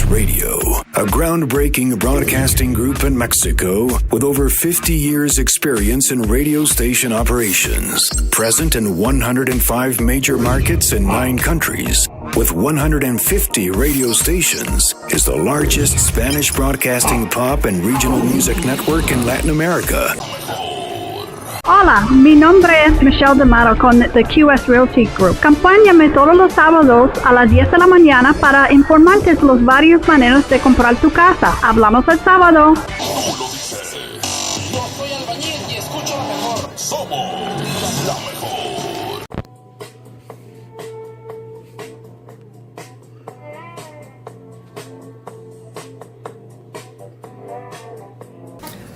QS Radio, a groundbreaking broadcasting group in Mexico with over 50 years' experience in radio station operations. Present in 105 major markets in 9 countries, with 150 radio stations, is the largest Spanish broadcasting pop and regional music network in Latin America. Hola, mi nombre es Michele con The QS Realty Group. Acompáñame todos los sábados a las 10 de la mañana para informarte de las varias maneras de comprar tu casa. Hablamos el sábado. Yo soy albañil y escucho la mejor. Somos la mejor.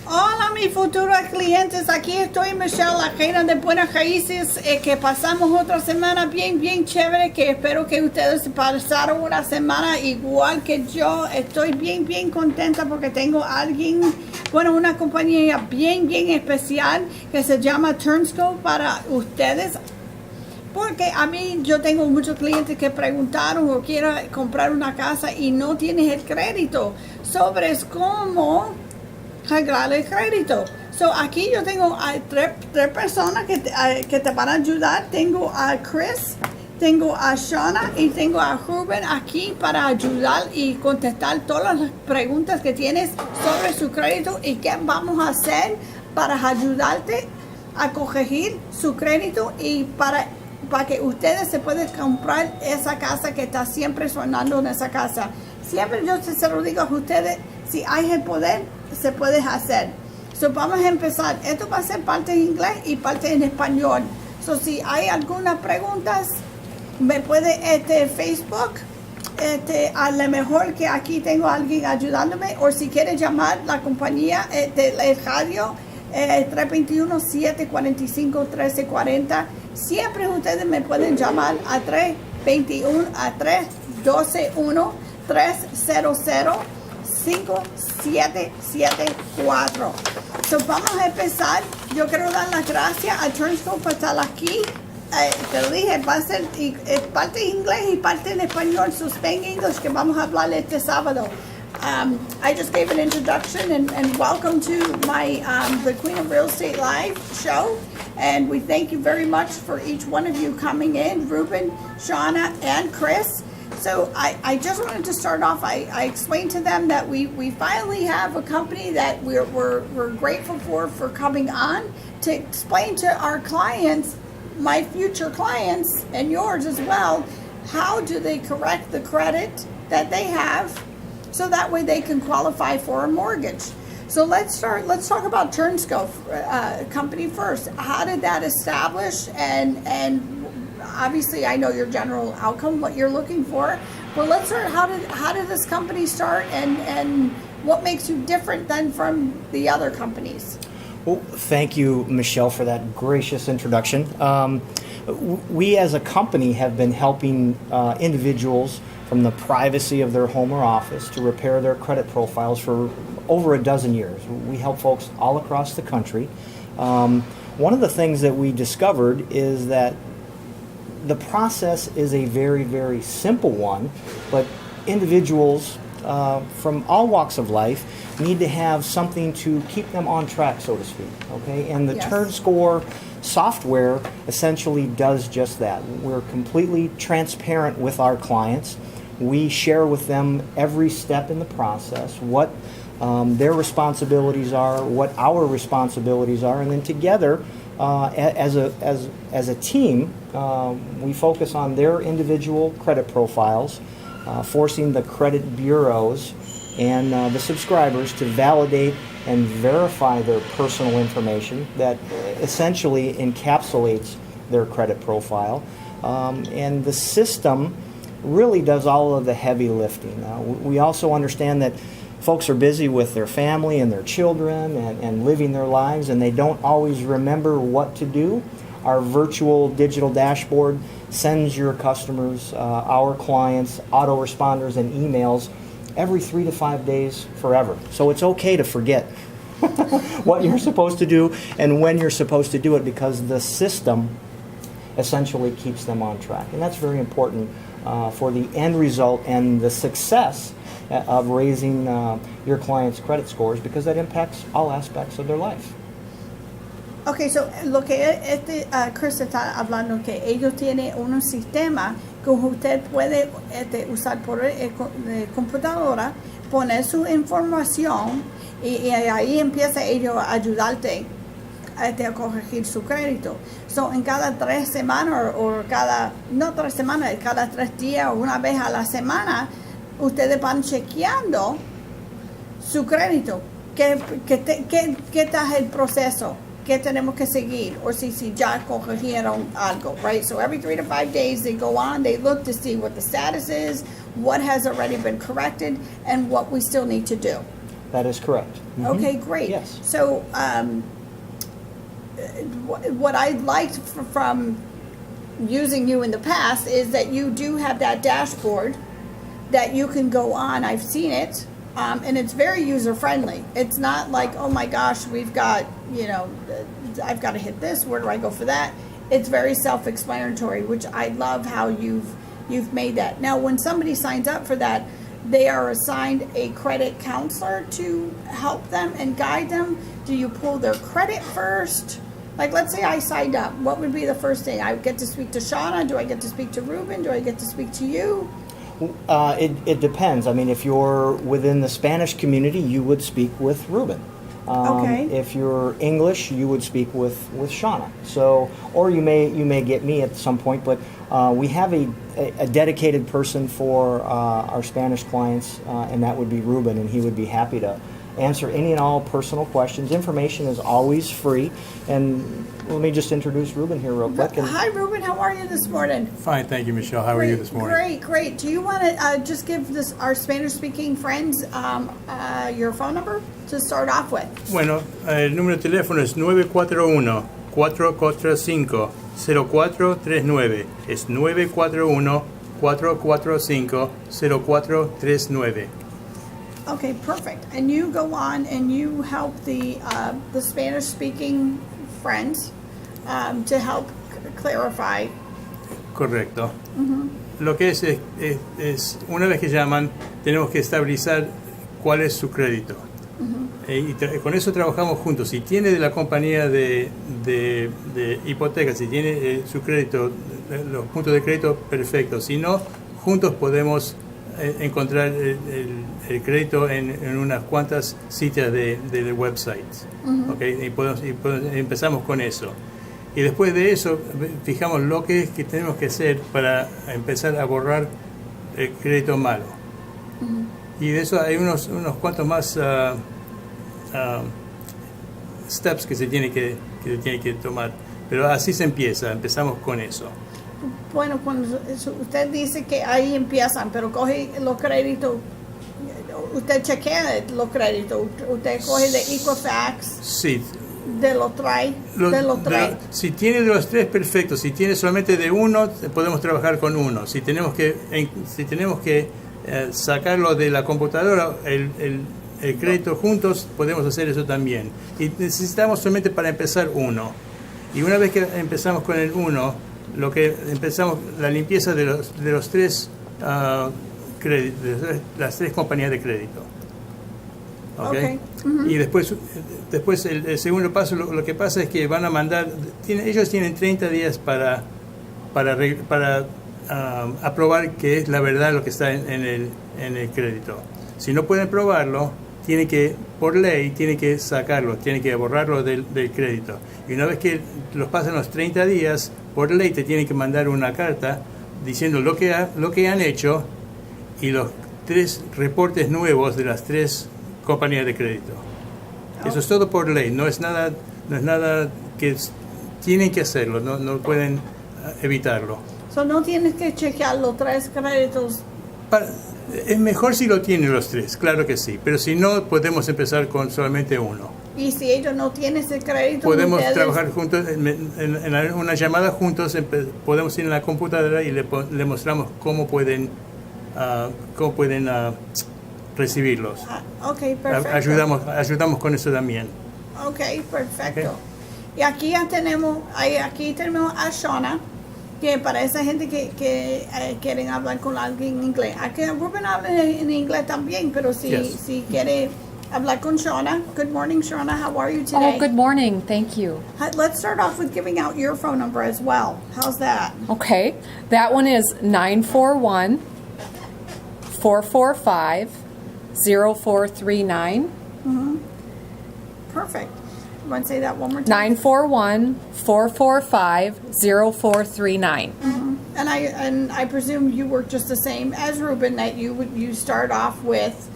Hola mis futuros clientes, aquí estoy Michele, la reina de buenas raíces, que pasamos otra semana bien chévere, que espero que ustedes pasaron una semana igual que yo. Estoy bien contenta porque tengo una compañía bien especial que se llama Turnscope para ustedes. Porque yo tengo muchos clientes que preguntaron o quieren comprar una casa y no tienes el crédito sobre cómo arreglar el crédito. Aquí yo tengo a tres personas que te van a ayudar. Tengo a Chris, tengo a Shauna y tengo a Ruben aquí para ayudar y contestar todas las preguntas que tienes sobre su crédito y qué vamos a hacer para ayudarte a corregir su crédito y para que ustedes se puedan comprar esa casa que está siempre sonando en esa casa. Siempre yo se lo digo a ustedes, si hay el poder, se puede hacer. Vamos a empezar. Esto va a ser parte en inglés y parte en español. Si hay algunas preguntas, me puede Facebook, a LaMejor, que aquí tengo a alguien ayudándome, o si quiere llamar la compañía de radio, 321-745-1340. Siempre ustedes me pueden llamar a 321-312-300-5774. Vamos a empezar. Yo quiero dar las gracias a Turnscope por estar aquí. Te lo dije, va a ser parte en inglés y parte en español. Stay in English, que vamos a hablar este sábado. I just gave an introduction and welcome to my the Queen of Real Estate Live show. And we thank you very much for each one of you coming in, Ruben, Shauna, and Chris. So I just wanted to start off. I explained to them that we finally have a company that we're grateful for coming on to explain to our clients, my future clients and yours as well, how do they correct the credit that they have so that way they can qualify for a mortgage. So let's talk about Turnscope company first. How did that establish, and obviously I know your general outcome, what you're looking for, but let's start, how did this company start, and what makes you different than from the other companies? Well, thank you, Michele, for that gracious introduction. We as a company have been helping individuals from the privacy of their home or office to repair their credit profiles for over a dozen years. We help folks all across the country. One of the things that we discovered is that the process is a very simple one, but individuals from all walks of life need to have something to keep them on track, so to speak. Okay, and the Yes. TurnScore software essentially does just that. We're completely transparent with our clients. We share with them every step in the process, what their responsibilities are, what our responsibilities are, and then together, as a team, we focus on their individual credit profiles, forcing the credit bureaus and the subscribers to validate and verify their personal information that essentially encapsulates their credit profile. And the system really does all of the heavy lifting. We also understand that folks are busy with their family and their children and living their lives, and they don't always remember what to do. Our virtual digital dashboard sends your customers, our clients, autoresponders and emails every 3 to 5 days forever. So it's okay to forget what you're supposed to do and when you're supposed to do it, because the system essentially keeps them on track. And that's very important for the end result and the success of raising your clients' credit scores, because that impacts all aspects of their life. Ok, so lo que Chris está hablando, que ellos tienen un sistema que usted puede usar por computadora, poner su información y ahí empieza ellos a ayudarte a corregir su crédito. So, en cada 3 semanas o no 3 semanas, cada 3 días o una vez a la semana, ustedes van chequeando su crédito. ¿Qué tal el proceso? ¿Qué tenemos que seguir? O si ya corrigieron algo, right? So every 3 to 5 days they go on, they look to see what the status is, what has already been corrected, and what we still need to do. That is correct. Mm-hmm. Okay, great. Yes. So what I liked from using you in the past is that you do have that dashboard that you can go on. I've seen it. And it's very user-friendly. It's not like, oh my gosh, we've got, I've got to hit this. Where do I go for that? It's very self-explanatory, which I love how you've made that. Now, when somebody signs up for that, they are assigned a credit counselor to help them and guide them. Do you pull their credit first? Like, let's say I signed up. What would be the first thing? I get to speak to Shauna? Do I get to speak to Ruben? Do I get to speak to you? It depends. I mean, if you're within the Spanish community, you would speak with Ruben. Okay. If you're English, you would speak with Shauna. So, or you may get me at some point. But we have a dedicated person for our Spanish clients, and that would be Ruben, and he would be happy to answer any and all personal questions. Information is always free. And let me just introduce Ruben here real quick. Hi, Ruben. How are you this morning? Fine, thank you, Michelle. How are you this morning? Great. Do you want to just give our Spanish-speaking friends your phone number to start off with? Bueno, el número de teléfono es 941-445-0439. Es 941-445-0439. Okay, perfect. And you go on and you help the Spanish-speaking friends to help clarify. Correcto. Lo que es una vez que llaman, tenemos que estabilizar cuál es su crédito. Y con eso trabajamos juntos. Si tiene de la compañía de hipoteca, si tiene su crédito, los puntos de crédito, perfecto. Si no, juntos podemos encontrar el crédito en unas cuantas citas de websites. Okay? Y empezamos con eso. Y después de eso, fijamos lo que tenemos que hacer para empezar a borrar el crédito malo. Y de eso hay unos cuantos más steps que se tiene que tomar. Pero así se empieza, empezamos con eso. Bueno, cuando usted dice que ahí empiezan, pero coge los créditos, usted chequea los créditos, usted coge de Equifax, sí, de los tres. Si tiene de los tres, perfecto. Si tiene solamente de uno, podemos trabajar con uno. Si tenemos que sacarlo de la computadora, el crédito juntos, podemos hacer eso también. Y necesitamos solamente para empezar uno. Y una vez que empezamos con el uno, lo que empezamos, la limpieza de los tres las tres compañías de crédito. ¿Okay? Y después el segundo paso, lo que pasa es que van a mandar, ellos tienen 30 días para aprobar que es la verdad lo que está en el crédito. Si no pueden probarlo, por ley, tiene que sacarlo, tiene que borrarlo del crédito. Y una vez que los pasan los 30 días, por ley te tienen que mandar una carta diciendo lo que han hecho y los 3 reportes nuevos de las 3 compañías de crédito. Eso es todo por ley, no es nada que tienen que hacerlo, no pueden evitarlo. No tienes que chequear los 3 créditos. Es mejor si lo tienen los 3, claro que sí, pero si no, podemos empezar con solamente uno. Y si ellos no tienen ese crédito, podemos trabajar juntos, en una llamada juntos, podemos ir en la computadora y le mostramos cómo pueden recibirlos. Okay, perfecto. Ayudamos con eso también. Okay, perfecto. Okay. Y aquí tenemos a Shauna, que para esa gente que quieren hablar con alguien en inglés. Aquí Ruben habla en inglés también, pero si quiere hablar con Shauna. Good morning, Shauna. How are you today? Oh, good morning. Thank you. Let's start off with giving out your phone number as well. How's that? Okay. That one is 941-445-0439. Perfect. You want to say that one more time? 941-445-0439. And I presume you work just the same as Ruben, that you start off with,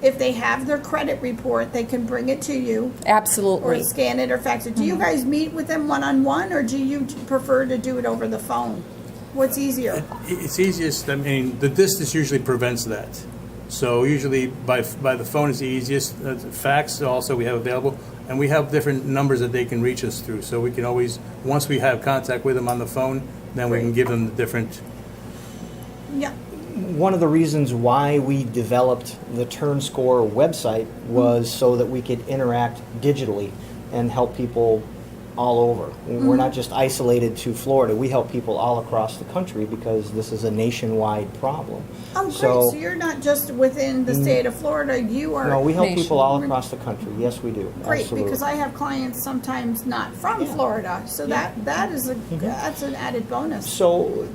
if they have their credit report, they can bring it to you. Absolutely. Or scan it or fax it. Do you guys meet with them one-on-one, or do you prefer to do it over the phone? What's easier? It's easiest. I mean, the distance usually prevents that. So usually by the phone is the easiest. Fax also we have available, and we have different numbers that they can reach us through. So we can always, once we have contact with them on the phone, then we can give them the different. Yeah. One of the reasons why we developed the TurnScore website was so that we could interact digitally and help people all over. We're not just isolated to Florida. We help people all across the country because this is a nationwide problem. Oh, great. So you're not just within the state of Florida. You are. No, we help people all across the country. Yes, we do. Great, Absolutely. because I have clients sometimes not from Florida. So that is that's an added bonus. So,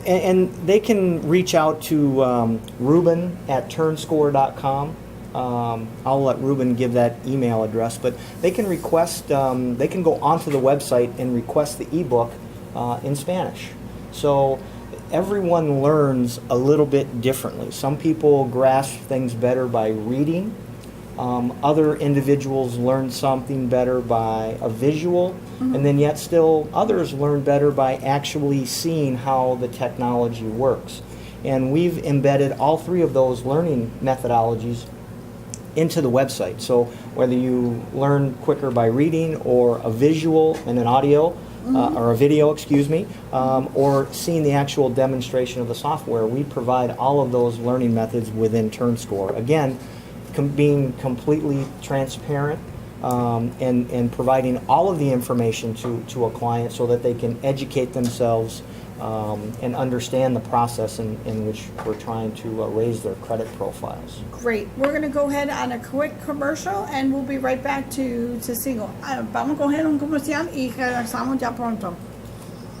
and they can reach out to Ruben at turnscore.com. I'll let Ruben give that email address, but they can request, they can go onto the website and request the ebook in Spanish. So everyone learns a little bit differently. Some people grasp things better by reading. Other individuals learn something better by a visual, and then yet still others learn better by actually seeing how the technology works. And we've embedded all three of those learning methodologies into the website. So whether you learn quicker by reading or a visual and an audio, or a video, excuse me, or seeing the actual demonstration of the software, we provide all of those learning methods within TurnScore. Again, being completely transparent and providing all of the information to a client so that they can educate themselves and understand the process in which we're trying to raise their credit profiles. Great. We're going to go ahead on a quick commercial and we'll be right back to Sigo. Vamos a coger un comercial y regresamos ya pronto.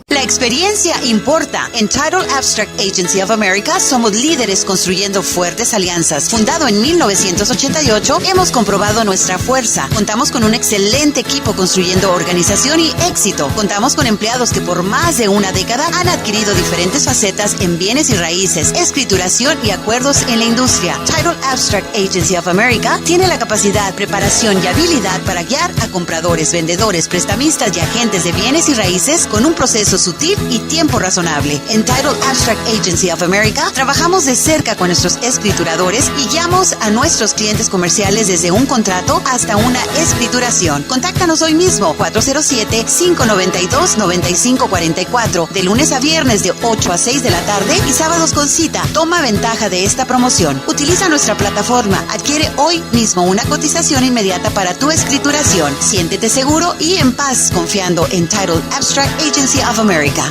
La experiencia importa. En Title Abstract Agency of America somos líderes construyendo fuertes alianzas. Fundado en 1988, hemos comprobado nuestra fuerza. Contamos con un excelente equipo construyendo organización y éxito. Contamos con empleados que por más de una década han adquirido diferentes facetas en bienes y raíces, escrituración y acuerdos en la industria. Title Abstract Agency of America tiene la capacidad, preparación y habilidad para guiar a compradores, vendedores, prestamistas y agentes de bienes y raíces con un proceso sutil y tiempo razonable. En Title Abstract Agency of America trabajamos de cerca con nuestros escrituradores y guiamos a nuestros clientes comerciales desde un contrato hasta una escrituración. Contáctanos hoy mismo, 407-592-9544, de lunes a viernes de 8 a 6 de la tarde y sábados con cita. Toma ventaja de esta promoción. Utiliza nuestra plataforma. Adquiere hoy mismo una cotización inmediata para tu escrituración. Siéntete seguro y en paz confiando en Title Abstract Agency of America.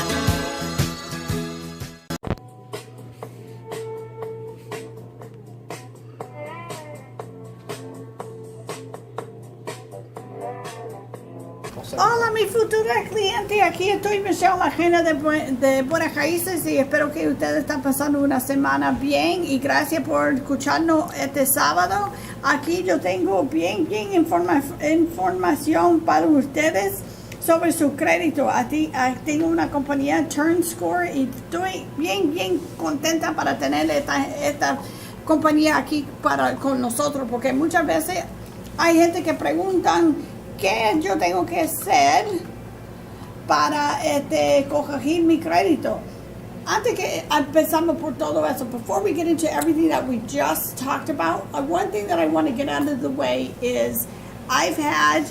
Hola, mi futura cliente. Aquí estoy, Michele, la agenda de Buenas Raíces, y espero que ustedes están pasando una semana bien y gracias por escucharnos este sábado. Aquí yo tengo bien información para ustedes sobre su crédito. Tengo una compañía TurnScore y estoy bien contenta para tener esta compañía aquí con nosotros, porque muchas veces hay gente que preguntan qué yo tengo que hacer para corregir mi crédito. Antes que empezamos por todo eso, before we get into everything that we just talked about, one thing that I want to get out of the way is I've had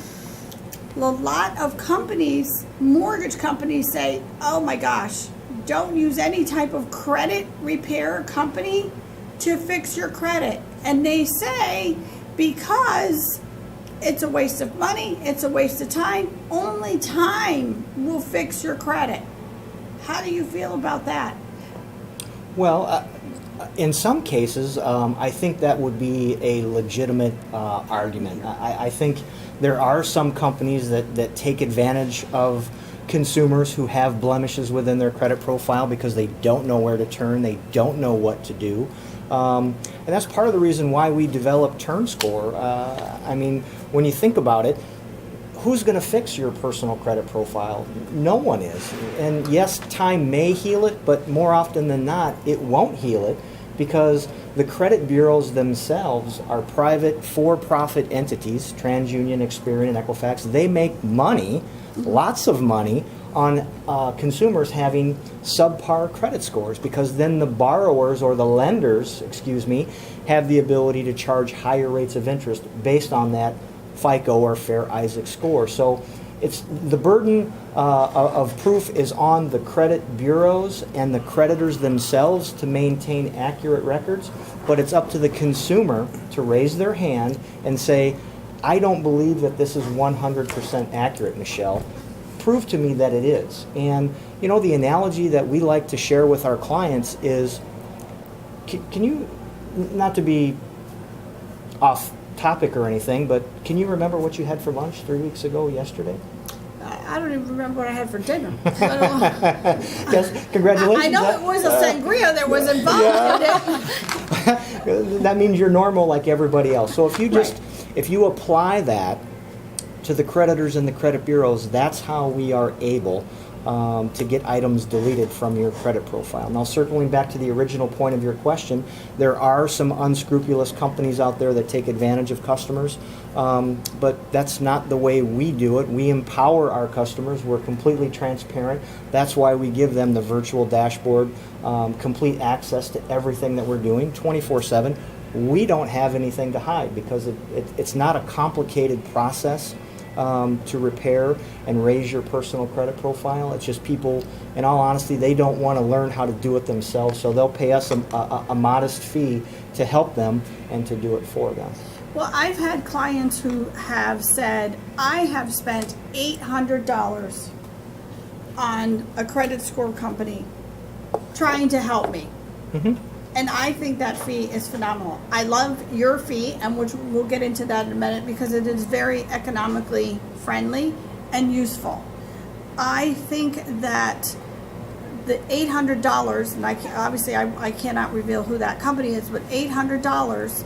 a lot of companies, mortgage companies, say, oh my gosh, don't use any type of credit repair company to fix your credit. And they say because it's a waste of money, it's a waste of time, only time will fix your credit. How do you feel about that? Well, in some cases, I think that would be a legitimate argument. I think there are some companies that take advantage of consumers who have blemishes within their credit profile because they don't know where to turn, they don't know what to do. And that's part of the reason why we developed TurnScore. I mean, when you think about it, who's going to fix your personal credit profile? No one is. And yes, time may heal it, but more often than not, it won't heal it because the credit bureaus themselves are private, for-profit entities, TransUnion, Experian, and Equifax. They make money, lots of money, on consumers having subpar credit scores because then the borrowers or the lenders, have the ability to charge higher rates of interest based on that FICO or Fair Isaac score. So it's the burden of proof is on the credit bureaus and the creditors themselves to maintain accurate records, but it's up to the consumer to raise their hand and say, I don't believe that this is 100% accurate, Michelle. Prove to me that it is. And you know, the analogy that we like to share with our clients is, can you, not to be off topic or anything, but can you remember what you had for lunch 3 weeks ago yesterday? I don't even remember what I had for dinner. Yes, congratulations. I know it was a sangria that was involved in it. That means you're normal like everybody else. So if you just, if you apply that to the creditors and the credit bureaus, that's how we are able to get items deleted from your credit profile. Now, circling back to the original point of your question, there are some unscrupulous companies out there that take advantage of customers, but that's not the way we do it. We empower our customers. We're completely transparent. That's why we give them the virtual dashboard, complete access to everything that we're doing 24/7. We don't have anything to hide because it's not a complicated process to repair and raise your personal credit profile. It's just people, in all honesty, they don't want to learn how to do it themselves, so they'll pay us a modest fee to help them and to do it for them. Well, I've had clients who have said, I have spent $800 on a credit score company trying to help me. Mm-hmm. And I think that fee is phenomenal. I love your fee, and we'll get into that in a minute because it is very economically friendly and useful. I think that the $800, and obviously I cannot reveal who that company is, but $800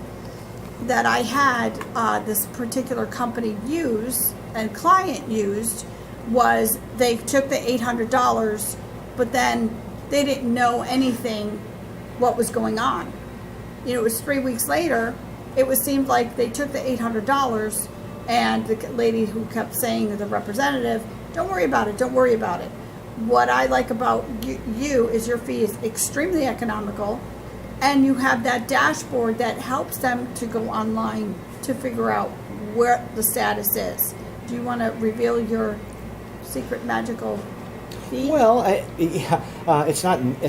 that I had this particular company use and client used was they took the $800, but then they didn't know anything what was going on. You know, it was 3 weeks later. Seemed like they took the $800, and the lady who kept saying to the representative, "Don't worry about it. Don't worry about it." What I like about you is your fee is extremely economical, and you have that dashboard that helps them to go online to figure out where the status is. Do you want to reveal your secret magical fee? Well, it's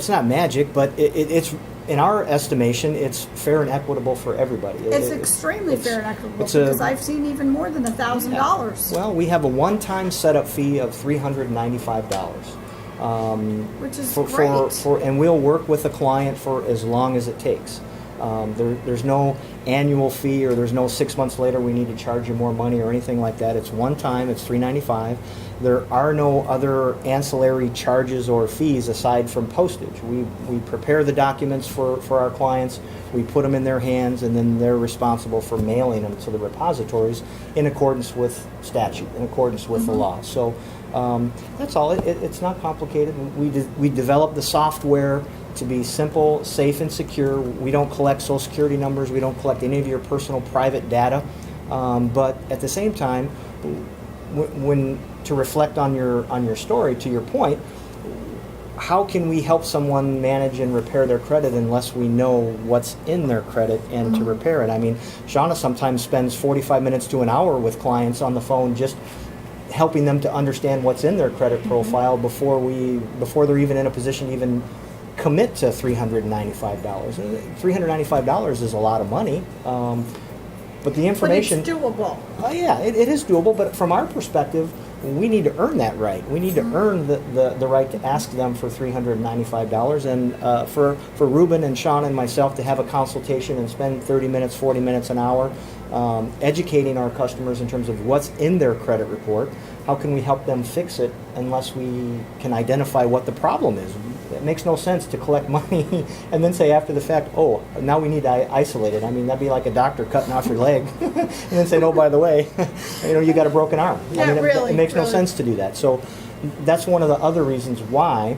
not magic, but it's in our estimation, it's fair and equitable for everybody. It's extremely fair and equitable because I've seen even more than $1,000. Well, we have a one-time setup fee of $395. Which is great. And we'll work with the client for as long as it takes. There's no annual fee, or there's no 6 months later we need to charge you more money or anything like that. It's one time, it's $395. There are no other ancillary charges or fees aside from postage. We prepare the documents for our clients, we put them in their hands, and then they're responsible for mailing them to the repositories in accordance with statute, in accordance with the law. So that's all. It's not complicated. We developed the software to be simple, safe, and secure. We don't collect Social Security numbers. We don't collect any of your personal private data. But at the same time, when to reflect on your story, to your point, how can we help someone manage and repair their credit unless we know what's in their credit and to repair it? I mean, Shauna sometimes spends 45 minutes to an hour with clients on the phone just helping them to understand what's in their credit profile before they're even in a position to even commit to $395. $395 is a lot of money, but the information... But it's doable. Yeah, it is doable, but from our perspective, we need to earn that right. We need to earn the right to ask them for $395, and for Ruben and Sean and myself to have a consultation and spend 30 minutes, 40 minutes, an hour educating our customers in terms of what's in their credit report. How can we help them fix it unless we can identify what the problem is? It makes no sense to collect money and then say after the fact, oh, now we need to isolate it. I mean, that'd be like a doctor cutting off your leg and then saying, oh, by the way, you got a broken arm. Yeah, I mean, really, it makes no really. sense to do that. So that's one of the other reasons why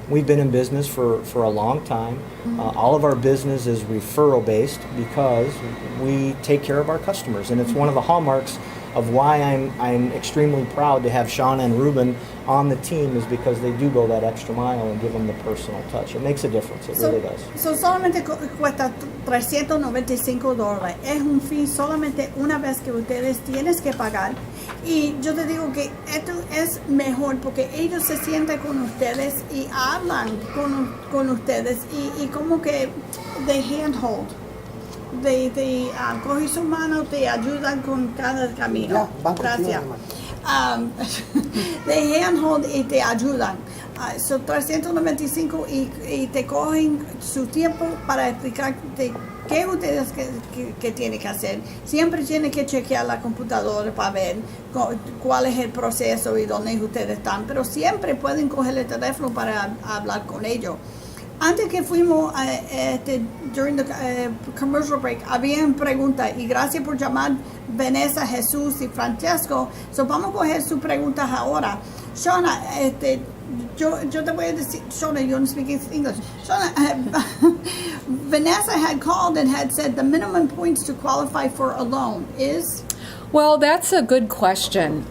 we've been in business for a long time. All of our business is referral based because we take care of our customers, and it's one of the hallmarks of why I'm extremely proud to have Sean and Ruben on the team, is because they do go that extra mile and give them the personal touch. It makes a difference. It really does. So solamente cuesta $395. Es un fee solamente una vez que ustedes tienen que pagar. Y yo te digo que esto es mejor porque ellos se sienten con ustedes y hablan con ustedes y como que they handhold. Te cogen su mano, te ayudan con cada camino. Gracias. Te handhold y te ayudan. Son 395 y te cogen su tiempo para explicarte qué ustedes que tienen que hacer. Siempre tienen que chequear la computadora para ver cuál es el proceso y dónde ustedes están, pero siempre pueden coger el teléfono para hablar con ellos. Antes que fuimos during the commercial break, había preguntas y gracias por llamar Vanessa, Jesús y Francesco. So vamos a coger sus preguntas ahora. Shona, yo te voy a decir, Shona, you don't speak English. Shona, Vanessa had called and had said the minimum points to qualify for a loan is? Well, that's a good question.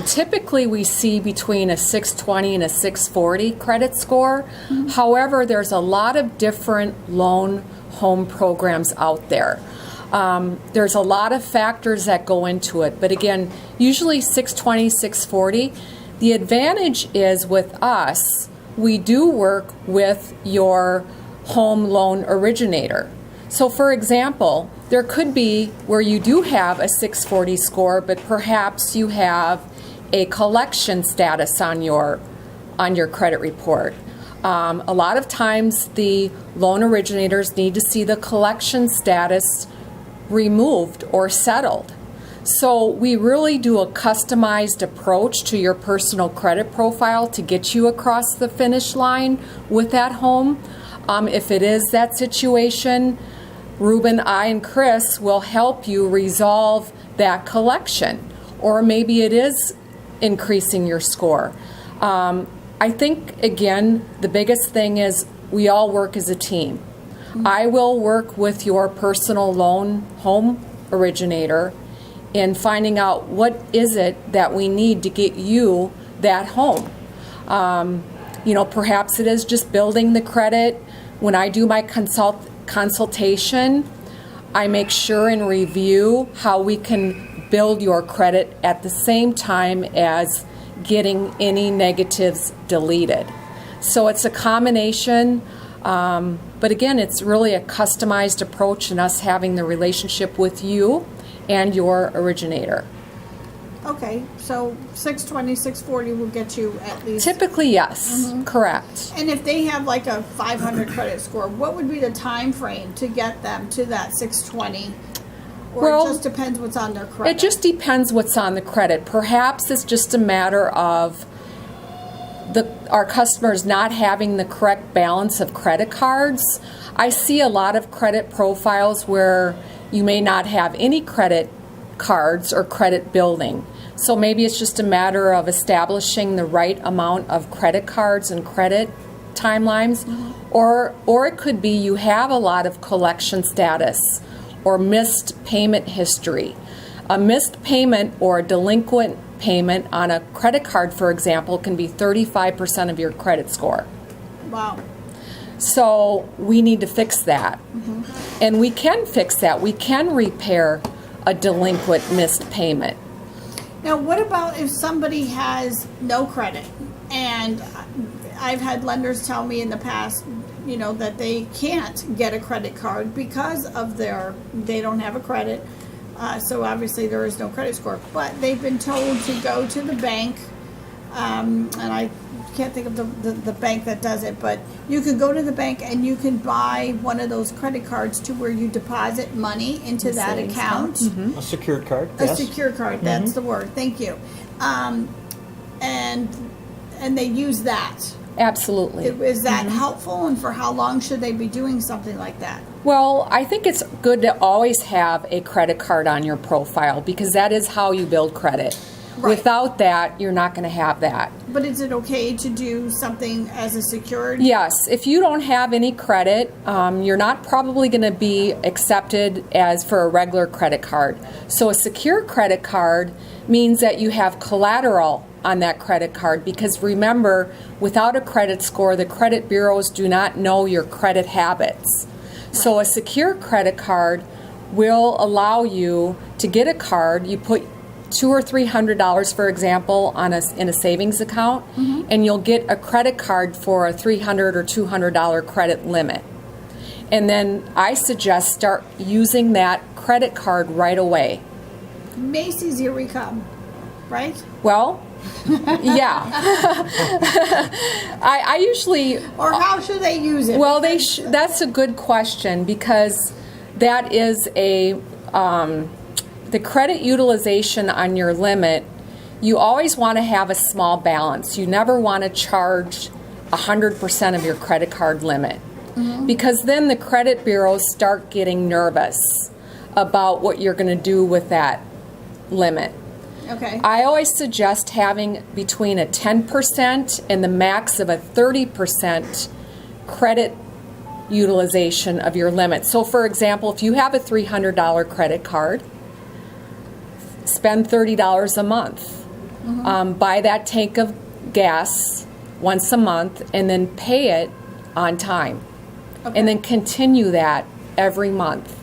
Typically, we see between a 620 and a 640 credit score. However, there's a lot of different loan home programs out there. There's a lot of factors that go into it. But again, usually 620, 640. The advantage is with us, we do work with your home loan originator. So for example, there could be where you do have a 640 score, but perhaps you have a collection status on your credit report. A lot of times the loan originators need to see the collection status removed or settled. So we really do a customized approach to your personal credit profile to get you across the finish line with that home. If it is that situation, Ruben, I, and Chris will help you resolve that collection, or maybe it is increasing your score. I think, again, the biggest thing is we all work as a team. I will work with your personal loan home originator in finding out what is it that we need to get you that home. Perhaps it is just building the credit. When I do my consultation, I make sure and review how we can build your credit at the same time as getting any negatives deleted. So it's a combination, but again, it's really a customized approach and us having the relationship with you and your originator. Okay, so 620, 640 will get you at least. Typically, yes, correct. And if they have like a 500 credit score, what would be the time frame to get them to that 620? Or it just depends what's on their credit? It just depends what's on the credit. Perhaps it's just a matter of our customers not having the correct balance of credit cards. I see a lot of credit profiles where you may not have any credit cards or credit building. So maybe it's just a matter of establishing the right amount of credit cards and credit timelines, or it could be you have a lot of collection status or missed payment history. A missed payment or a delinquent payment on a credit card, for example, can be 35% of your credit score. Wow. So we need to fix that. And we can fix that. We can repair a delinquent missed payment. Now, what about if somebody has no credit? And I've had lenders tell me in the past, that they can't get a credit card because of they don't have a credit. So obviously there is no credit score. But they've been told to go to the bank, and I can't think of the bank that does it, but you can go to the bank and you can buy one of those credit cards to where you deposit money into that account. A secured card. A Yes. secured card, that's the word. Thank you. And they use that. Absolutely. Is that helpful, and for how long should they be doing something like that? Well, I think it's good to always have a credit card on your profile because that is how you build credit. Right. Without that, you're not going to have that. But is it okay to do something as a secured? Yes. If you don't have any credit, you're not probably going to be accepted as for a regular credit card. So a secure credit card means that you have collateral on that credit card because remember, without a credit score, the credit bureaus do not know your credit habits. So a secure credit card will allow you to get a card. You put $200 or $300, for example, in a savings account, and you'll get a credit card for a $300 or $200 credit limit. And then I suggest start using that credit card right away. Macy's Eureka, right? Well, yeah. I usually... Or how should they use it? Well, that's a good question because that is the credit utilization on your limit, you always want to have a small balance. You never want to charge 100% of your credit card limit because then the credit bureaus start getting nervous about what you're going to do with that limit. Okay. I always suggest having between a 10% and the max of a 30% credit utilization of your limit. So for example, if you have a $300 credit card, spend $30 a month. Buy that tank of gas once a month and then pay it on time. Okay. And then continue that every month.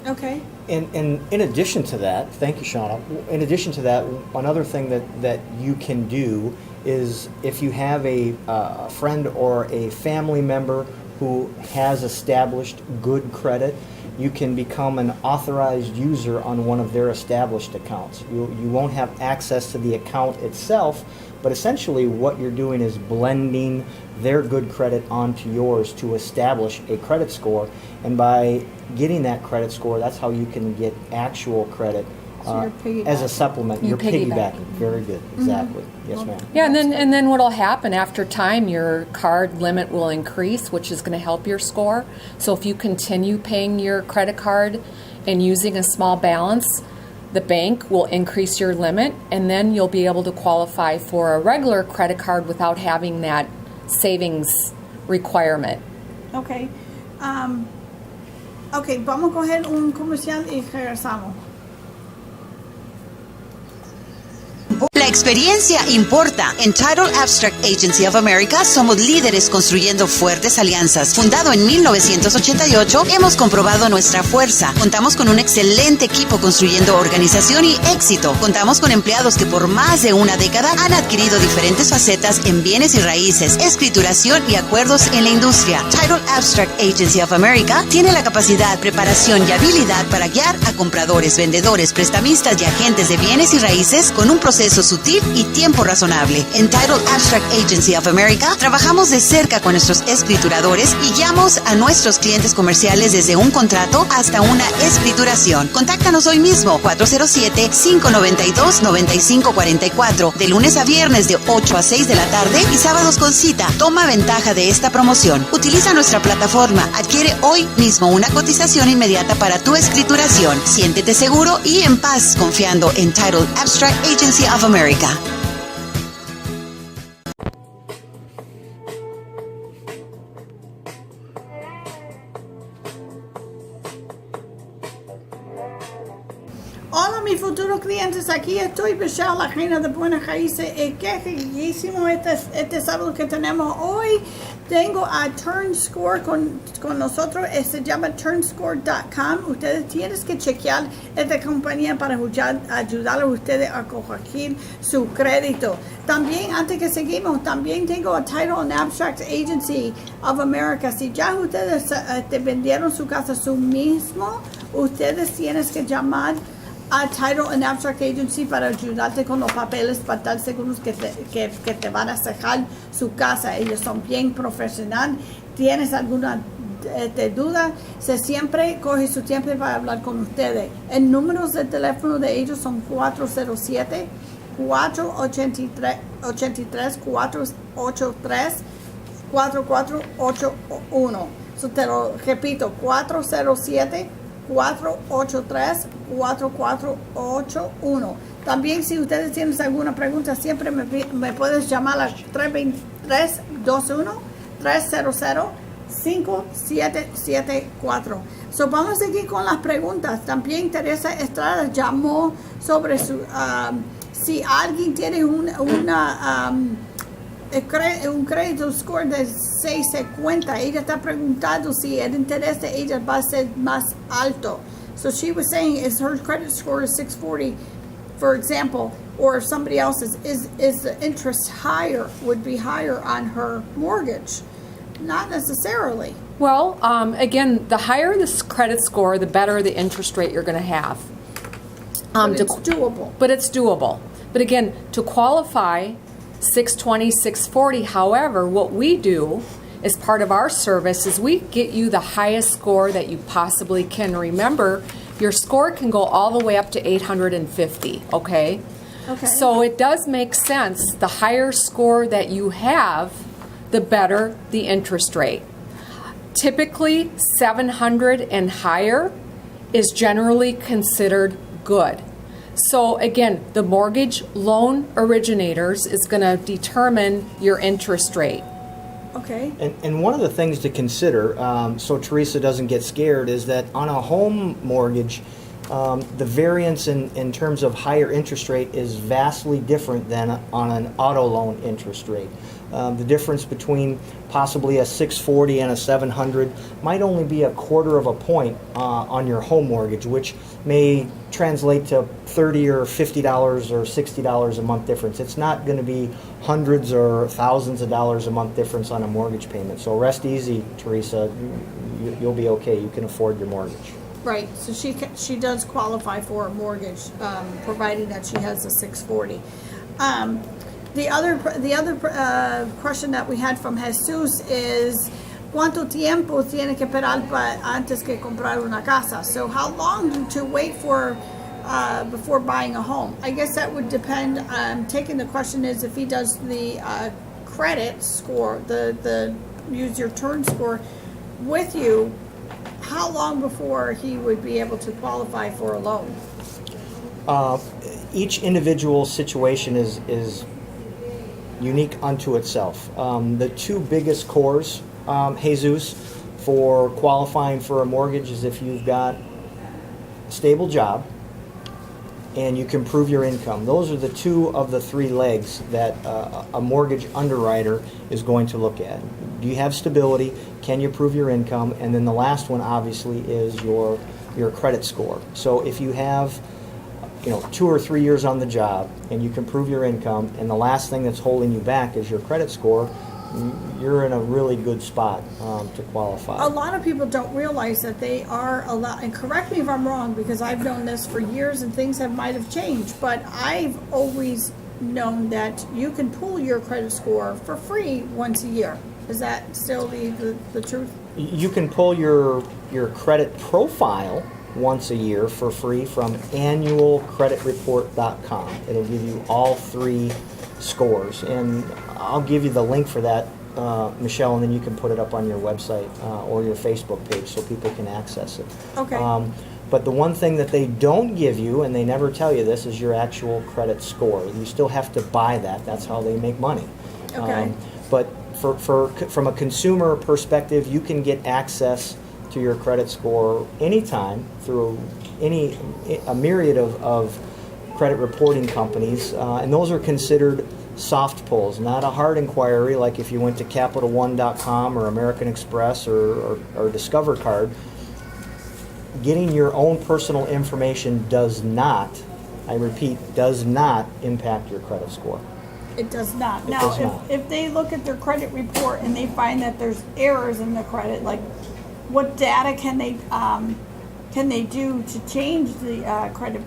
Okay. And in addition to that, thank you, Shauna. In addition to that, another thing that you can do is if you have a friend or a family member who has established good credit, you can become an authorized user on one of their established accounts. You won't have access to the account itself, but essentially what you're doing is blending their good credit onto yours to establish a credit score. And by getting that credit score, that's how you can get actual credit So you're as a supplement. You're piggybacking. piggybacking. Very good. Exactly. Yes, ma'am. Yeah, and then what'll happen after time, your card limit will increase, which is going to help your score. So if you continue paying your credit card and using a small balance, the bank will increase your limit, and then you'll be able to qualify for a regular credit card without having that savings requirement. Okay. Ok, vamos a coger un comercial y regresamos. La experiencia importa. En Title Abstract Agency of America somos líderes construyendo fuertes alianzas. Fundado en 1988, hemos comprobado nuestra fuerza. Contamos con un excelente equipo construyendo organización y éxito. Contamos con empleados que por más de una década han adquirido diferentes facetas en bienes y raíces, escrituración y acuerdos en la industria. Title Abstract Agency of America tiene la capacidad, preparación y habilidad para guiar a compradores, vendedores, prestamistas y agentes de bienes y raíces con un proceso sutil y tiempo razonable. En Title Abstract Agency of America trabajamos de cerca con nuestros escrituradores y guiamos a nuestros clientes comerciales desde un contrato hasta una escrituración. Contáctanos hoy mismo, 407-592-9544, de lunes a viernes de 8 a 6 de la tarde y sábados con cita. Toma ventaja de esta promoción. Utiliza nuestra plataforma. Adquiere hoy mismo una cotización inmediata para tu escrituración. Siéntete seguro y en paz confiando en Title Abstract Agency of America. Hola, mis futuros clientes. Aquí estoy, Michele, la reina de buenas raíces. Qué riquísimo este sábado que tenemos hoy. Tengo a TurnScore con nosotros. Se llama turnscore.com. Ustedes tienen que chequear esta compañía para ayudar a ustedes a corregir su crédito. También, antes que seguimos, también tengo a Title and Abstract Agency of America. Si ya ustedes vendieron su casa su mismo, ustedes tienen que llamar a Title and Abstract Agency para ayudarte con los papeles, para estar seguros que te van a cerrar su casa. Ellos son bien profesionales. ¿Tienes alguna duda? Se siempre coge su tiempo para hablar con ustedes. El número de teléfono de ellos son 407-483-4481. So, te lo repito, 407-483-4481. También si ustedes tienen alguna pregunta, siempre me puedes llamar al 321-300-5774. So, vamos a seguir con las preguntas. También Teresa Estrada llamó sobre si alguien tiene un crédito score de 650. Ella está preguntando si el interés de ella va a ser más alto. So she was saying, is her credit score is 640, for example, or if somebody else's, is the interest higher, would be higher on her mortgage? Not necessarily. Well, again, the higher the credit score, the better the interest rate you're going to have. But it's doable. But it's doable. But again, to qualify 620, 640, however, what we do as part of our service is we get you the highest score that you possibly can. Remember, your score can go all the way up to 850, okay? Okay. So it does make sense. The higher score that you have, the better the interest rate. Typically, 700 and higher is generally considered good. So again, the mortgage loan originators is going to determine your interest rate. Okay. And one of the things to consider, so Teresa doesn't get scared, is that on a home mortgage, the variance in terms of higher interest rate is vastly different than on an auto loan interest rate. The difference between possibly a 640 and a 700 might only be a quarter of a point on your home mortgage, which may translate to $30 or $50 or $60 a month difference. It's not going to be hundreds or thousands of dollars a month difference on a mortgage payment. So rest easy, Teresa. You'll be okay. You can afford your mortgage. Right. So she does qualify for a mortgage, provided that she has a 640. The other question that we had from Jesus is, ¿cuánto tiempo tiene que esperar antes que comprar una casa? So how long to wait for before buying a home? I guess that would depend. Taking the question is if he does the credit score, the use your turn score with you, how long before he would be able to qualify for a loan? Each individual situation is unique unto itself. The two biggest cores, Jesus, for qualifying for a mortgage is if you've got a stable job and you can prove your income. Those are the two of the three legs that a mortgage underwriter is going to look at. Do you have stability? Can you prove your income? And then the last one, obviously, is your credit score. So if you have 2 or 3 years on the job and you can prove your income, and the last thing that's holding you back is your credit score, you're in a really good spot to qualify. A lot of people don't realize that they are allowed, and correct me if I'm wrong, because I've known this for years and things might have changed, but I've always known that you can pull your credit score for free once a year. Is that still the truth? You can pull your credit profile once a year for free from annualcreditreport.com. It'll give you all three scores, and I'll give you the link for that, Michelle, and then you can put it up on your website or your Facebook page so people can access it. Okay. But the one thing that they don't give you, and they never tell you this, is your actual credit score. You still have to buy that. That's how they make money. Okay. But from a consumer perspective, you can get access to your credit score anytime through a myriad of credit reporting companies, and those are considered soft pulls, not a hard inquiry like if you went to CapitalOne.com or American Express or Discover Card. Getting your own personal information does not, I repeat, does not impact your credit score. It does not. It does not. If they look at their credit report and they find that there's errors in the credit, like what data can they can they do to change the credit?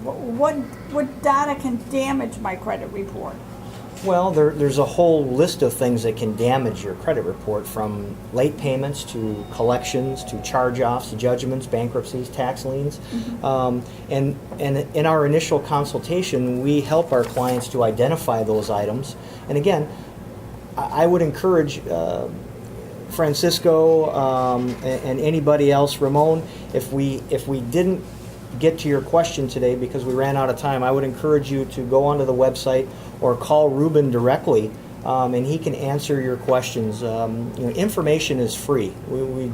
What data can damage my credit report? Well, there's a whole list of things that can damage your credit report, from late payments to collections to charge-offs, judgments, bankruptcies, tax liens. And in our initial consultation, we help our clients to identify those items. And again, I would encourage Francisco and anybody else, Ramon, if we didn't get to your question today because we ran out of time, I would encourage you to go onto the website or call Ruben directly, and he can answer your questions. Information is free. Ruben,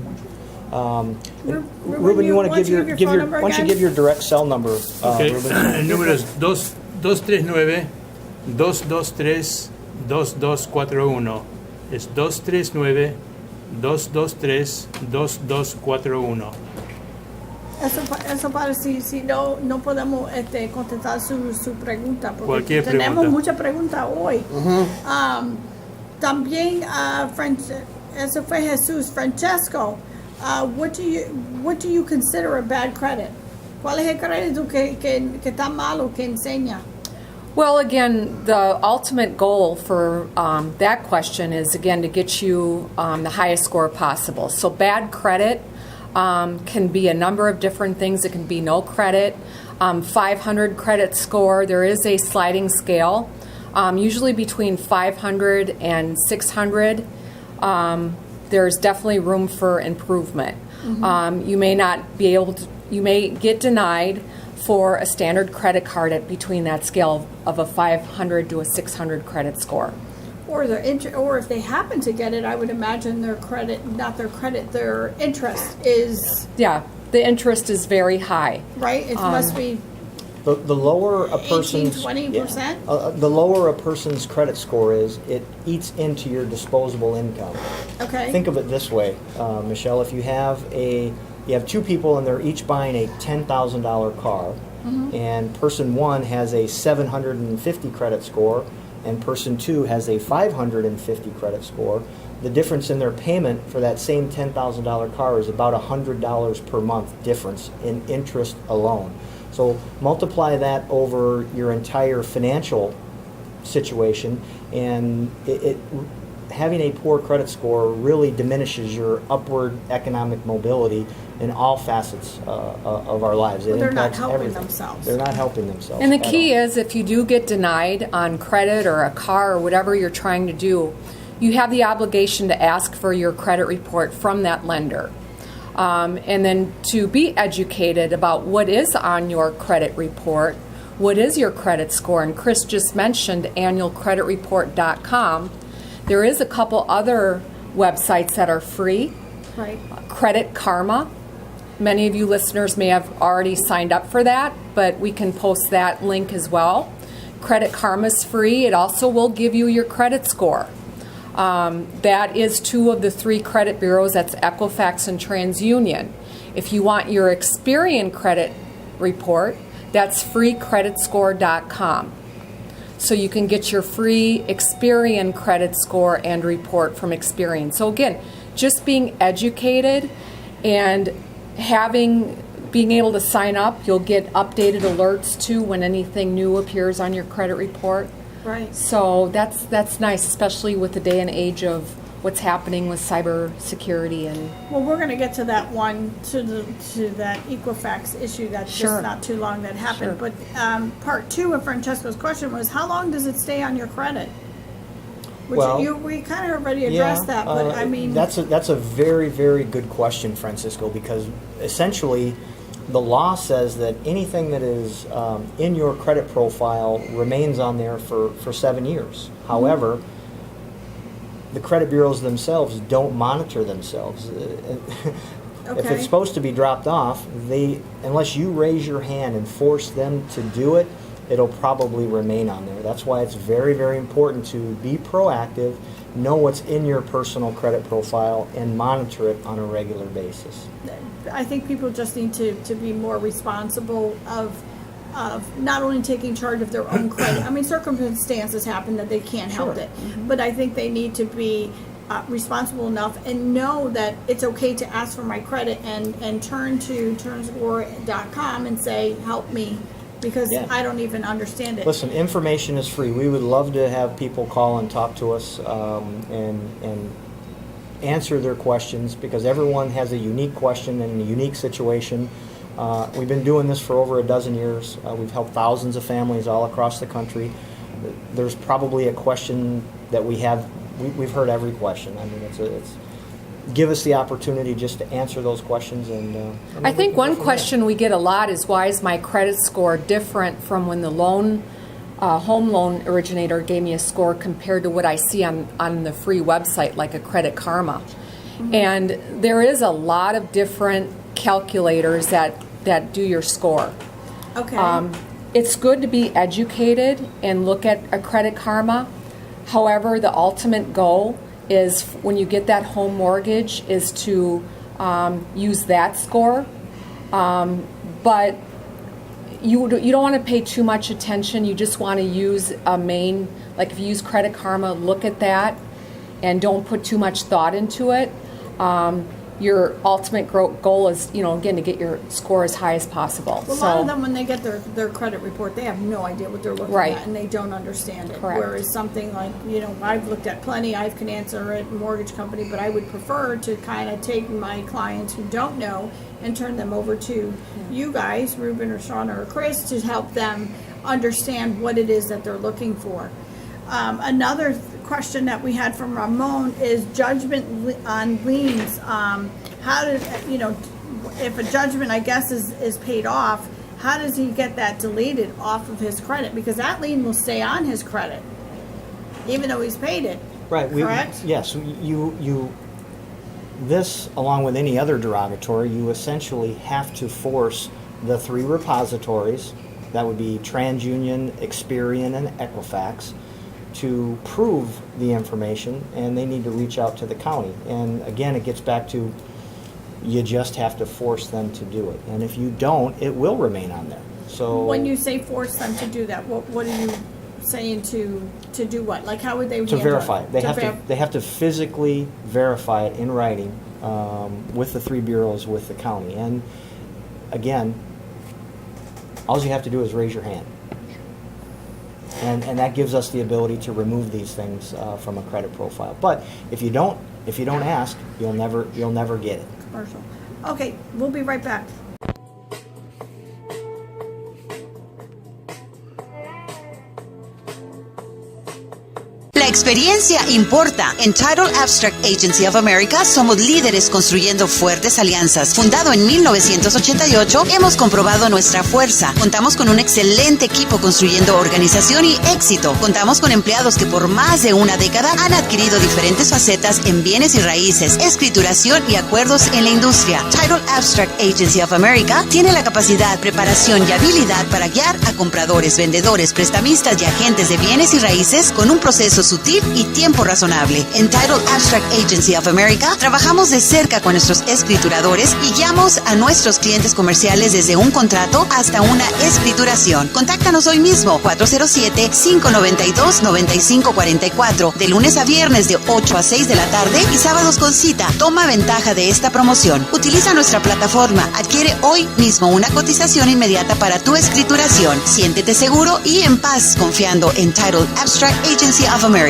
you want to give your direct cell number? Okay. Ruben? El número es 239-223-2241. Es 239-223-2241. Eso para si no podemos contestar su pregunta, porque Cualquier tenemos pregunta. muchas preguntas hoy. También, eso fue Jesús. Francesco, what do you consider a bad credit? ¿Cuál es el crédito que está malo, que enseña? Well, again, the ultimate goal for that question is, again, to get you the highest score possible. So bad credit can be a number of different things. It can be no credit, 500 credit score. There is a sliding scale, usually between 500 and 600. There's definitely room for improvement. You may not be able to, you may get denied for a standard credit card at between that scale of a 500 to a 600 credit score. Or if they happen to get it, I would imagine their interest is... Yeah, the interest is very high. Right? It must be The lower a person's 18-20%? the lower a person's credit score is, it eats into your disposable income. Okay. Think of it this way, Michelle. If you have two people and they're each buying a $10,000 car, and person one has a 750 credit score, and person two has a 550 credit score, the difference in their payment for that same $10,000 car is about $100 per month difference in interest alone. So multiply that over your entire financial situation, and having a poor credit score really diminishes your upward economic mobility in all facets of our lives. It They're not impacts helping everything. themselves. They're not helping themselves. And the at key all. is, if you do get denied on credit or a car or whatever you're trying to do, you have the obligation to ask for your credit report from that lender. And then to be educated about what is on your credit report, what is your credit score. And Chris just mentioned annualcreditreport.com. There is a couple other websites that are free. Right. Credit Karma. Many of you listeners may have already signed up for that, but we can post that link as well. Credit Karma is free. It also will give you your credit score. That is 2 of the 3 credit bureaus. That's Equifax and TransUnion. If you want your Experian credit report, that's freecreditscore.com. So you can get your free Experian credit score and report from Experian. So again, just being educated and being able to sign up, you'll get updated alerts too when anything new appears on your credit report. Right. So that's nice, especially with the day and age of what's happening with cybersecurity and. Well, we're going to get to that one, to that Equifax issue that's Sure. just not too long that happened. Sure. But part 2 of Francesco's question was, how long does it stay on your credit? Which Well, we kind of already addressed that, but I mean, that's a very, very good question, Francisco, because essentially the law says that anything that is in your credit profile remains on there for 7 years. However, the credit bureaus themselves don't monitor themselves. If it's supposed to be dropped off, unless you raise your hand and force them to do it, it'll probably remain on there. That's why it's very, very important to be proactive, know what's in your personal credit profile, and monitor it on a regular basis. I think people just need to be more responsible of not only taking charge of their own credit. I mean, circumstances happen that they can't help it, but I think they need to be responsible enough and know that it's okay to ask for my credit and turn to turnscore.com and say, help me, because I don't even understand it. Listen, information is free. We would love to have people call and talk to us and answer their questions, because everyone has a unique question and a unique situation. We've been doing this for over a dozen years. We've helped thousands of families all across the country. There's probably a question that we've heard every question. I mean, it's give us the opportunity just to answer those questions. And I think one question we get a lot is, why is my credit score different from when the home loan originator gave me a score compared to what I see on the free website, like a Credit Karma? Mm-hmm. And there is a lot of different calculators that do your score. Okay. It's good to be educated and look at a Credit Karma. However, the ultimate goal is, when you get that home mortgage, is to use that score. But you don't want to pay too much attention. You just want to use a main, like if you use Credit Karma, look at that and don't put too much thought into it. Your ultimate goal is, again, to get your score as high as possible. Well, a lot of them, when they get their credit report, they have no idea what they're looking at, and they don't understand it. Correct. Whereas something like, I've looked at plenty, I can answer it, mortgage company, but I would prefer to kind of take my clients who don't know and turn them over to you guys, Ruben or Shauna or Chris, to help them understand what it is that they're looking for. Another question that we had from Ramon is judgment on liens. How does, if a judgment, I guess, is paid off, how does he get that deleted off of his credit? Because that lien will stay on his credit, even though he's paid it. Right. Correct? Yes. This, along with any other derogatory, you essentially have to force the 3 repositories, that would be TransUnion, Experian, and Equifax, to prove the information, and they need to reach out to the county. And again, it gets back to, you just have to force them to do it. And if you don't, it will remain on there. So when you say force them to do that, what are you saying to do what? Like, how would they to verify it? They have to physically verify it in writing with the 3 bureaus with the county. And again, all you have to do is raise your hand. And that gives us the ability to remove these things from a credit profile. But if you don't ask, you'll never get it. Commercial. Okay, we'll be right back. La experiencia importa. En Title Abstract Agency of America somos líderes construyendo fuertes alianzas. Fundado en 1988, hemos comprobado nuestra fuerza. Contamos con un excelente equipo construyendo organización y éxito. Contamos con empleados que por más de una década han adquirido diferentes facetas en bienes y raíces, escrituración y acuerdos en la industria. Title Abstract Agency of America tiene la capacidad, preparación y habilidad para guiar a compradores, vendedores, prestamistas y agentes de bienes y raíces con un proceso sutil y tiempo razonable. En Title Abstract Agency of America trabajamos de cerca con nuestros escrituradores y guiamos a nuestros clientes comerciales desde un contrato hasta una escrituración. Contáctanos hoy mismo, 407-592-9544, de lunes a viernes de 8 a 6 de la tarde y sábados con cita. Toma ventaja de esta promoción. Utiliza nuestra plataforma. Adquiere hoy mismo una cotización inmediata para tu escrituración. Siéntete seguro y en paz confiando en Title Abstract Agency of America.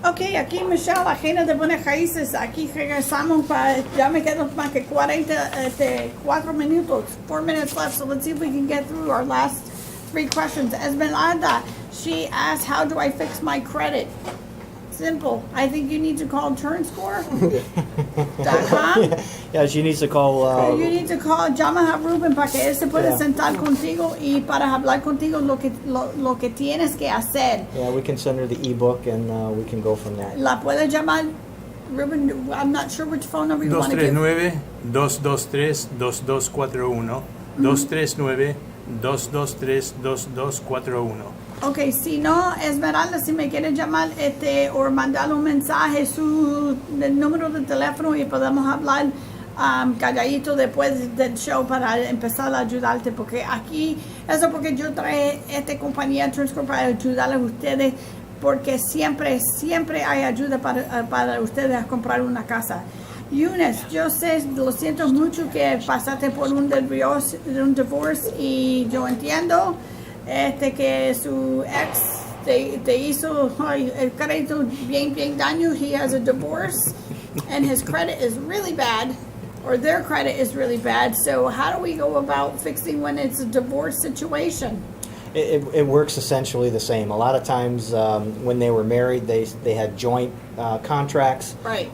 Ok, aquí Michele, agente de buenas raíces. Aquí regresamos ya me quedo más que 4 minutos, 4 minutes left. So let's see if we can get through our last 3 questions. Esmeralda, she asked, how do I fix my credit? Simple. I think you need to call turnscore.com. Yeah, she needs to call. You need to call. Llama a Ruben para que él se pueda sentar contigo y para hablar contigo lo que tienes que hacer. Yeah, we can send her the ebook and we can go from there. La puedes llamar, Ruben. I'm not sure which phone number you want to give. 239-223-2241. 239-223-2241. Ok, si no, Esmeralda, si me quieres llamar o mandar un mensaje, el número de teléfono, y podemos hablar calladito después del show para empezar a ayudarte, porque aquí, eso porque yo traje esta compañía Turnscore para ayudarles a ustedes porque siempre hay ayuda para ustedes a comprar una casa. Eunice, yo sé, lo siento mucho que pasaste por un divorce y yo entiendo que su ex te hizo el crédito bien daño. He has a divorce and his credit is really bad, or their credit is really bad. So how do we go about fixing when it's a divorce situation? It works essentially the same. A lot of times when they were married, they had joint contracts. Right.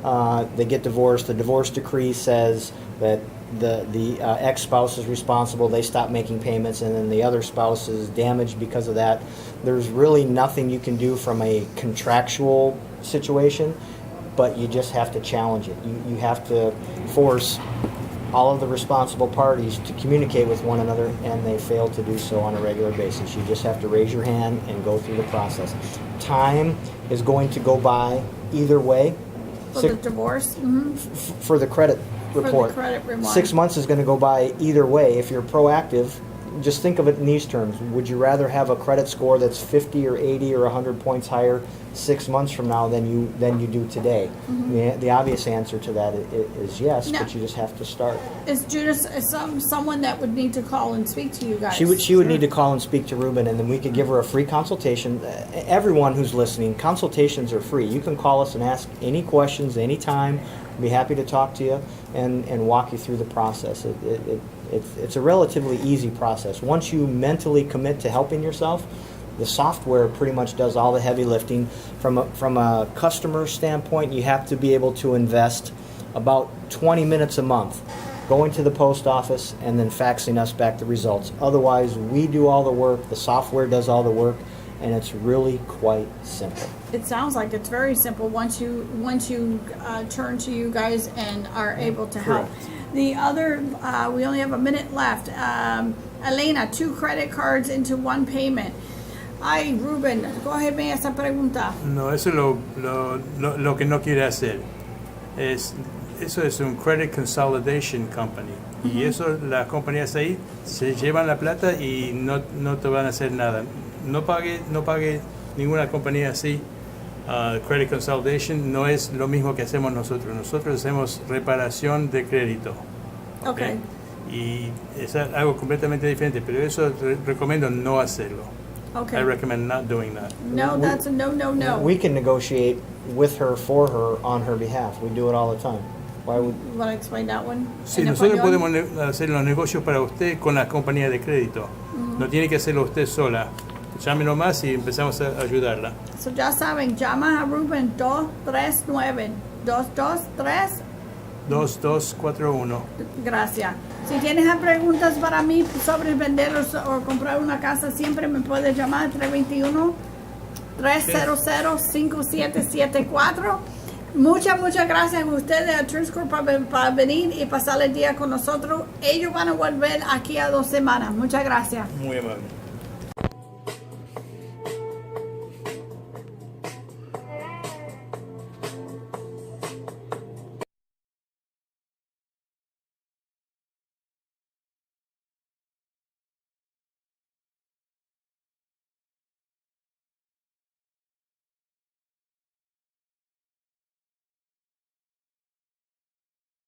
They get divorced. The divorce decree says that the ex-spouse is responsible. They stop making payments, and then the other spouse is damaged because of that. There's really nothing you can do from a contractual situation, but you just have to challenge it. You have to force all of the responsible parties to communicate with one another, and they fail to do so on a regular basis. You just have to raise your hand and go through the process. Time is going to go by either way. For the divorce? Mm-hmm. For the credit report. For the credit report. 6 months is going to go by either way. If you're proactive, just think of it in these terms. Would you rather have a credit score that's 50 or 80 or 100 points higher 6 months from now than you do today? Mm-hmm. The obvious answer to that is yes, no. But you just have to start. Is Judith someone that would need to call and speak to you guys? She would need to call and speak to Ruben, and then we could give her a free consultation. Everyone who's listening, consultations are free. You can call us and ask any questions anytime. We'd be happy to talk to you and walk you through the process. It's a relatively easy process. Once you mentally commit to helping yourself, the software pretty much does all the heavy lifting. From a customer standpoint, you have to be able to invest about 20 minutes a month going to the post office and then faxing us back the results. Otherwise, we do all the work, the software does all the work, and it's really quite simple. It sounds like it's very simple once you turn to you guys and are able to help. Correct. The other, we only have a minute left. Elena, 2 credit cards into 1 payment. Ay, Ruben, cógeme esa pregunta. No, eso es lo que no quiere hacer. Eso es un credit consolidation company. Y eso, las compañías ahí se llevan la plata y no te van a hacer nada. No pague ninguna compañía así. Credit consolidation no es lo mismo que hacemos nosotros. Nosotros hacemos reparación de crédito. Okay. Y es algo completamente diferente, pero eso recomiendo no hacerlo. Okay. I recommend not doing that. No, that's a no. We can negotiate with her, for her, on her behalf. We do it all the time. Why would... You want to explain that one? Sí, nosotros podemos hacer los negocios para usted con la compañía de crédito. No tiene que hacerlo usted sola. Llámenos más y empezamos a ayudarla. So ya saben, llama a Ruben 239-223-2241. Gracias. Si tienes preguntas para mí sobre vender o comprar una casa, siempre me puedes llamar 321-300-5774. Muchas gracias a ustedes, a TruScore, para venir y pasar el día con nosotros. Ellos van a volver aquí a 2 semanas. Muchas gracias. Muy amable.